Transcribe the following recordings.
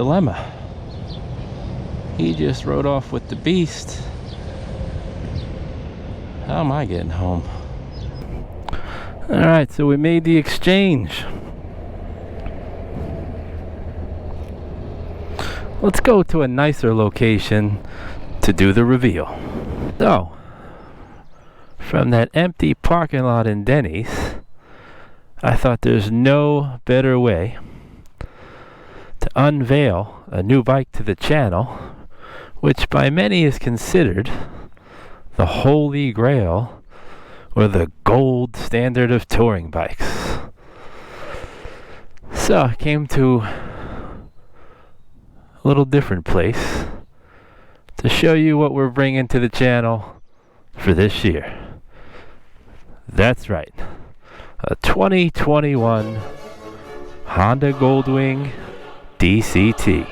dilemma. He just rode off with the beast. How am I getting home? Alright, so we made the exchange. Let's go to a nicer location to do the reveal. So, from that empty parking lot in Denny's, I thought there's no better way to unveil a new bike to the channel, which by many is considered the holy grail or the gold standard of touring bikes. So I came to a little different place to show you what we're bringing to the channel for this year. That's right, a 2021 Honda Goldwing DCT.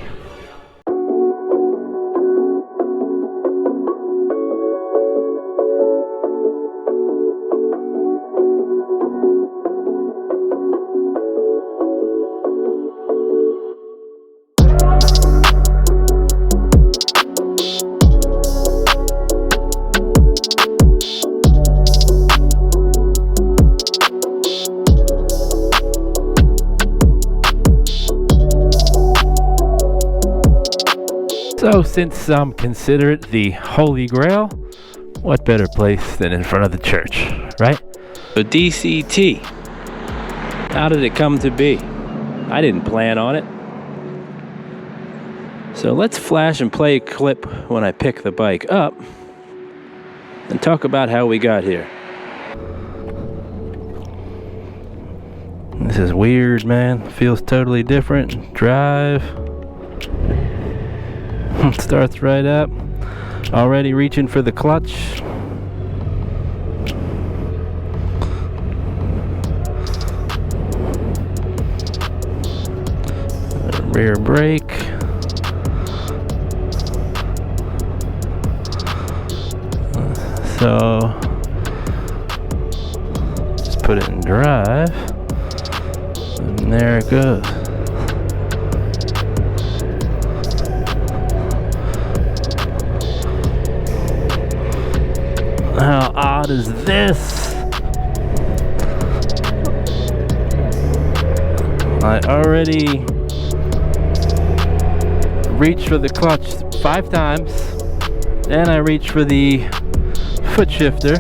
So since some consider it the Holy Grail, what better place than in front of the church, right? So DCT, how did it come to be? I didn't plan on it. So let's flash and play a clip when I pick the bike up and talk about how we got here. This is weird, man. Feels totally different. Drive. Starts right up. Already reaching for the clutch. Rear brake. So just put it in drive, and there it goes. How odd is this? I already reached for the clutch 5 times, and I reached for the foot shifter.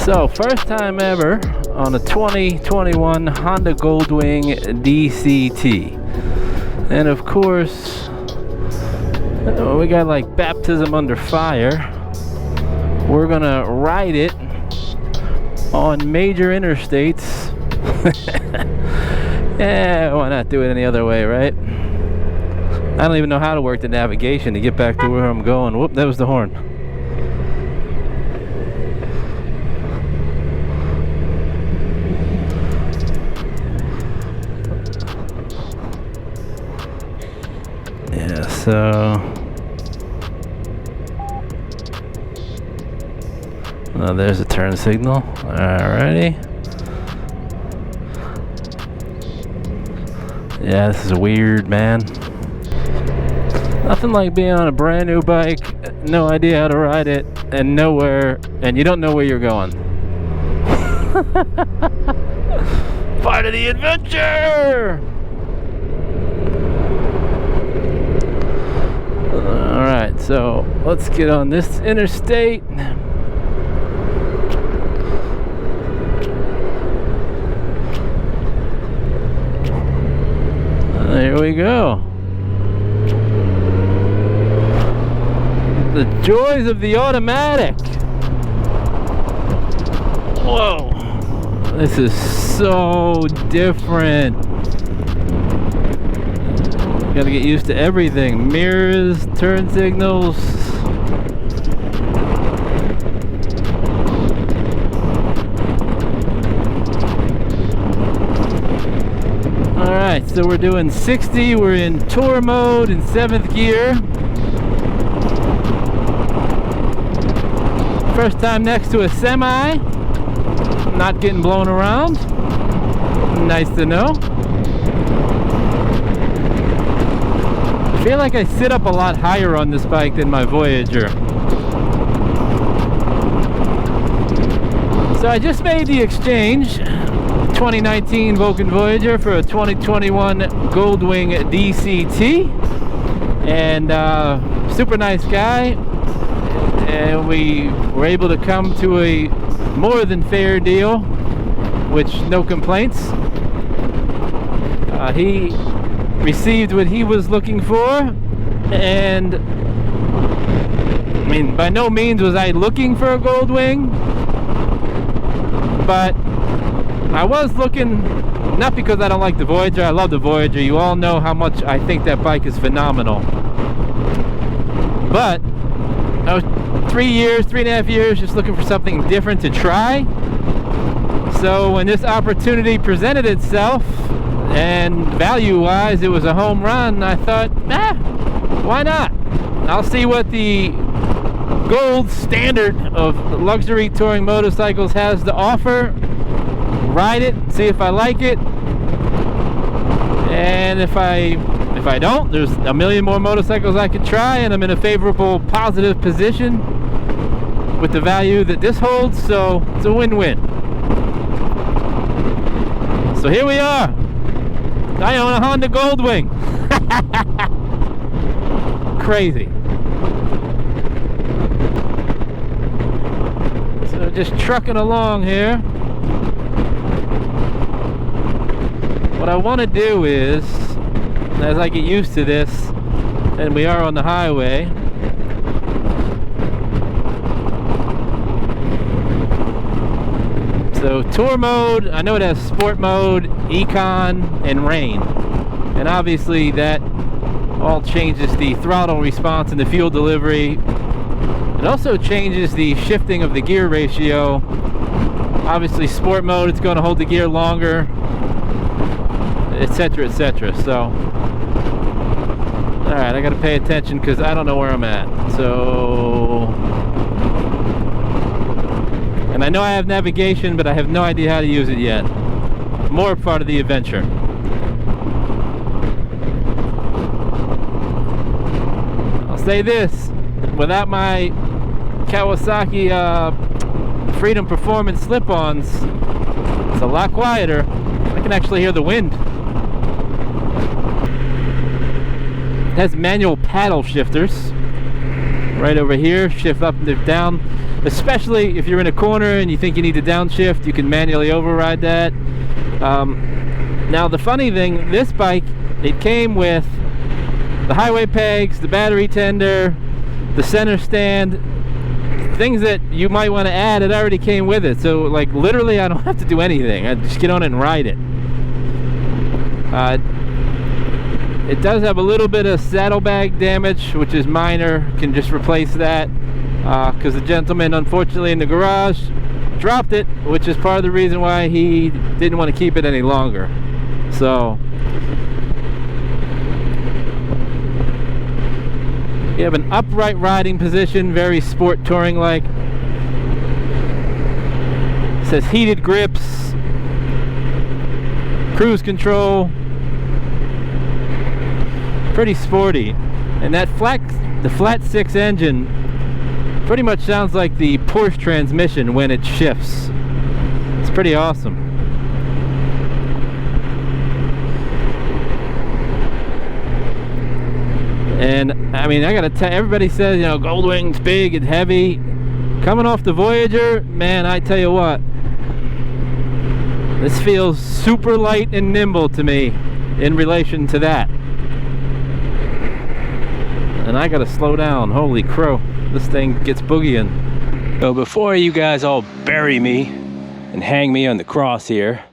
So, first time ever on a 2021 Honda Goldwing DCT. And of course, we got like baptism under fire. We're gonna ride it on major interstates. Yeah, why not do it any other way, right? I don't even know how to work the navigation to get back to where I'm going. Whoop, that was the horn. Yeah, so there's a turn signal. Alrighty. Yeah, this is weird, man. Nothing like being on a brand new bike, no idea how to ride it, and you don't know where you're going. Part of the adventure! Alright, so let's get on this interstate. There we go. The joys of the automatic. Whoa. This is so different. Gotta get used to everything. Mirrors, turn signals. Alright, so we're doing 60. We're in tour mode in 7th gear. First time next to a semi. Not getting blown around. Nice to know. I feel like I sit up a lot higher on this bike than my Voyager. So I just made the exchange, 2019 Vulcan Voyager for a 2021 Goldwing DCT, and super nice guy, and we were able to come to a more than fair deal, which no complaints. He received what he was looking for, and I mean, by no means was I looking for a Goldwing, but I was looking, not because I don't like the Voyager. I love the Voyager. You all know how much I think that bike is phenomenal. But I was 3.5 years just looking for something different to try. So when this opportunity presented itself, and value-wise it was a home run, I thought, why not? I'll see what the gold standard of luxury touring motorcycles has to offer, ride it, see if I like it, and if I don't, there's a million more motorcycles I could try, and I'm in a favorable, positive position with the value that this holds, so it's a win-win. So here we are. I own a Honda Goldwing. Crazy. So just trucking along here. What I want to do is, as I get used to this, and we are on the highway, so tour mode, I know it has sport mode, econ, and rain, and obviously that all changes the throttle response and the fuel delivery. It also changes the shifting of the gear ratio. Obviously sport mode, it's going to hold the gear longer, etc, etc. So alright, I gotta pay attention because I don't know where I'm at. So, and I know I have navigation, but I have no idea how to use it yet. More part of the adventure. I'll say this, without my Kawasaki Freedom Performance slip-ons, it's a lot quieter. I can actually hear the wind. It has manual paddle shifters right over here, shift up and down, especially if you're in a corner and you think you need to downshift, you can manually override that. Now the funny thing, this bike, it came with the highway pegs, the battery tender, the center stand, things that you might want to add. It already came with it, so like literally I don't have to do anything. I just get on it and ride it. It does have a little bit of saddlebag damage, which is minor. Can just replace that because the gentleman, unfortunately, in the garage dropped it, which is part of the reason why he didn't want to keep it any longer. So you have an upright riding position, very sport touring like. It says heated grips, cruise control. Pretty sporty, and that the flat 6 engine pretty much sounds like the Porsche transmission when it shifts. It's pretty awesome. And I mean, I gotta tell, everybody says, you know, Goldwing's big and heavy. Coming off the Voyager, man, I tell you what, this feels super light and nimble to me in relation to that. And I gotta slow down. Holy crow, this thing gets boogieing. So before you guys all bury me and hang me on the cross here,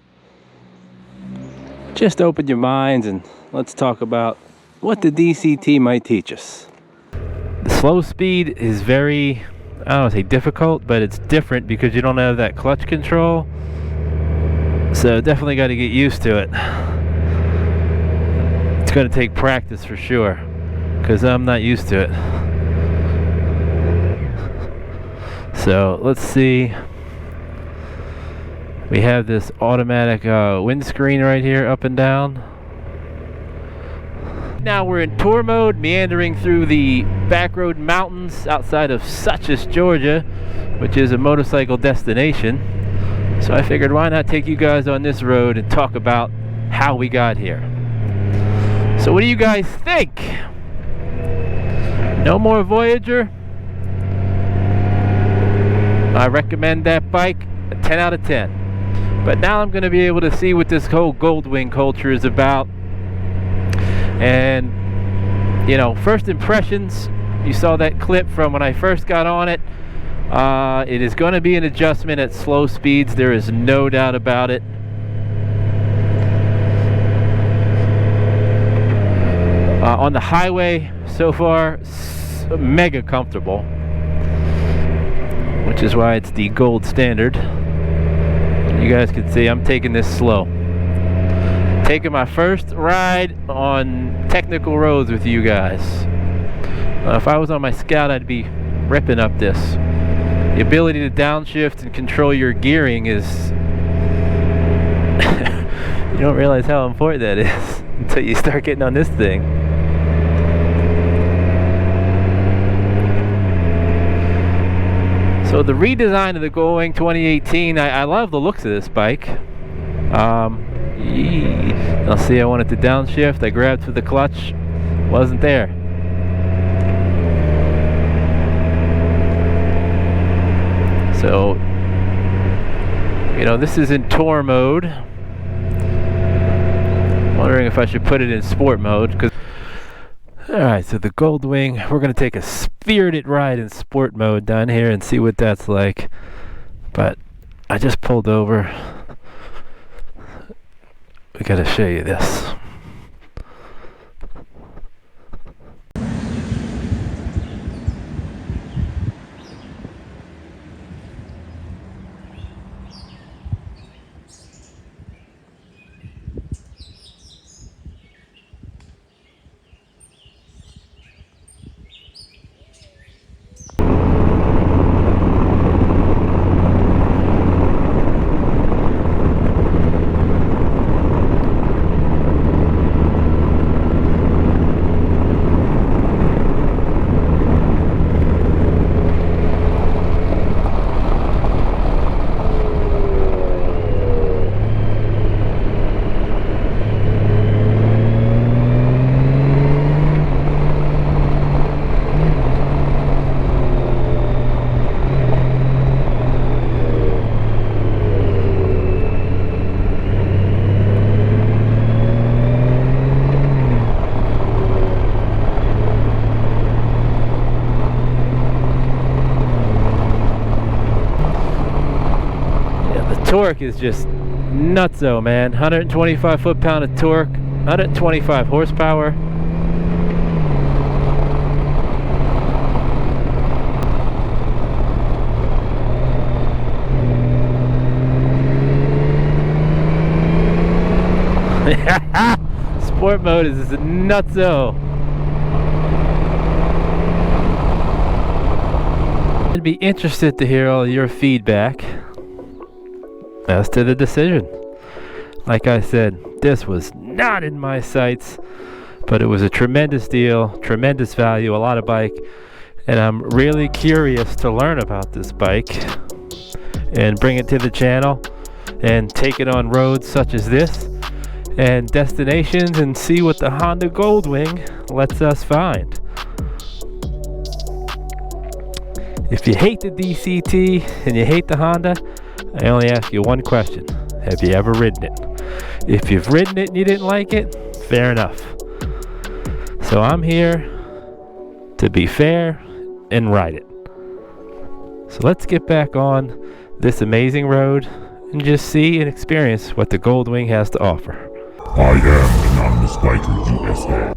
just open your minds and let's talk about what the DCT might teach us. The slow speed is very, I don't want to say difficult, but it's different because you don't have that clutch control. So definitely got to get used to it. It's going to take practice for sure, because I'm not used to it. So let's see. We have this automatic windscreen right here, up and down. Now we're in tour mode, meandering through the backroad mountains outside of Suches, Georgia, which is a motorcycle destination. So I figured, why not take you guys on this road and talk about how we got here. So what do you guys think? No more Voyager? I recommend that bike, a 10 out of 10. But now I'm going to be able to see what this whole Goldwing culture is about. And, you know, first impressions, you saw that clip from when I first got on it. It is going to be an adjustment at slow speeds. There is no doubt about it. On the highway, so far, mega comfortable. Which is why it's the gold standard. You guys can see I'm taking this slow. Taking my first ride on technical roads with you guys. If I was on my Scout, I'd be ripping up this. The ability to downshift and control your gearing is... you don't realize how important that is until you start getting on this thing. So the redesign of the Goldwing 2018, I love the looks of this bike. I'll see, I wanted to downshift, I grabbed for the clutch, wasn't there. So, you know, this is in tour mode. Wondering if I should put it in sport mode, because alright, so the Goldwing, we're going to take a spirited ride in sport mode down here and see what that's like. But I just pulled over. We got to show you this. Torque is just nutso, man. 125 foot-pound of torque, 125 horsepower. Sport mode is nutso. I'd be interested to hear all your feedback as to the decision. Like I said, this was not in my sights, but it was a tremendous deal, tremendous value, a lot of bike, and I'm really curious to learn about this bike and bring it to the channel and take it on roads such as this and destinations and see what the Honda Goldwing lets us find. If you hate the DCT and you hate the Honda, I only ask you one question. Have you ever ridden it? If you've ridden it and you didn't like it, fair enough. So I'm here to be fair and ride it. So let's get back on this amazing road and just see and experience what the Goldwing has to offer. I am Anonymous Biker USA.